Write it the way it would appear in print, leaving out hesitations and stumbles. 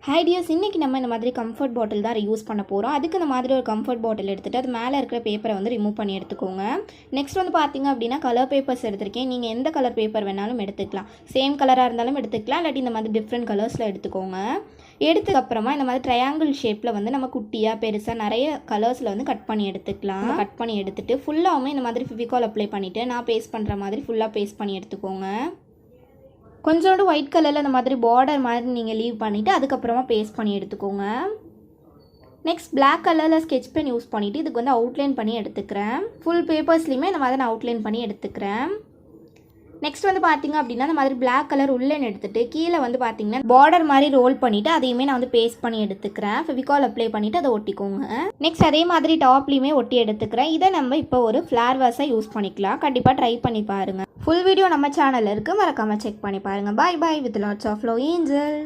Hi tears, இன்றைக்கி நம்ம இந்த மாதிரி கம்ஃபர்ட் பாட்டில் தான் யூஸ் பண்ண போகிறோம். அதுக்கு இந்த மாதிரி ஒரு கம்ஃபர்ட் பாட்டில் எடுத்துகிட்டு அது மேலே இருக்கிற பேப்பரை வந்து ரிமூவ் பண்ணி எடுத்துக்கோங்க. நெக்ஸ்ட் வந்து பார்த்திங்க அப்படின்னா கலர் பேப்பர்ஸ் எடுத்திருக்கேன். நீங்கள் எந்த கலர் பேப்பர் வேணாலும் எடுத்துக்கலாம். சேம் கலராக இருந்தாலும் எடுத்துக்கலாம், இல்லாட்டி இந்த மாதிரி டிஃப்ரெண்ட் கலர்ஸில் எடுத்துக்கோங்க. எடுத்துக்கப்புறமா இந்த மாதிரி ட்ரையாங்கிள் ஷேப்பில் வந்து நம்ம குட்டியாக பெருசாக நிறைய கலர்ஸில் வந்து கட் பண்ணி எடுத்துக்கலாம். கட் பண்ணி எடுத்துகிட்டு ஃபுல்லாகவுமே இந்த மாதிரி ஃபெவிகால் அப்ளை பண்ணிவிட்டு நான் பேஸ்ட் பண்ணுற மாதிரி ஃபுல்லாக பேஸ்ட் பண்ணி எடுத்துக்கோங்க. கொஞ்சோண்டு ஒயிட் கலரில் அந்த மாதிரி பார்டர் மாதிரி நீங்கள் லீவ் பண்ணிவிட்டு அதுக்கப்புறமா பேஸ்ட் பண்ணி எடுத்துக்கோங்க. நெக்ஸ்ட் பிளாக் கலரில் ஸ்கெட்ச் பென் யூஸ் பண்ணிவிட்டு இதுக்கு வந்து அவுட்லைன் பண்ணி எடுத்துக்கிறேன். ஃபுல் பேப்பர்ஸ்லையுமே இந்த மாதிரி நான் அவுட்லைன் பண்ணி எடுத்துக்கிறேன். நெக்ஸ்ட் வந்து பார்த்திங்க அப்படின்னா இந்த மாதிரி பிளாக் கலர் உள்ளன் எடுத்துகிட்டு கீழே வந்து பார்த்திங்கன்னா பார்டர் மாதிரி ரோல் பண்ணிவிட்டு அதையுமே நான் வந்து பேஸ்ட் பண்ணி எடுத்துக்கிறேன். ஃபெவிகால் அப்ளை பண்ணிவிட்டு அதை ஒட்டிக்கோங்க. நெக்ஸ்ட் அதே மாதிரி டாப்லேயுமே ஒட்டி எடுத்துக்கிறேன். இதை நம்ம இப்போ ஒரு ஃப்ளார் வாஸாக யூஸ் பண்ணிக்கலாம். கண்டிப்பாக ட்ரை பண்ணி பாருங்கள். ஃபுல் வீடியோ நம்ம சேனலில் இருக்குது, மறக்காமல் செக் பண்ணி பாருங்கள். Bye bye with lots of love angel.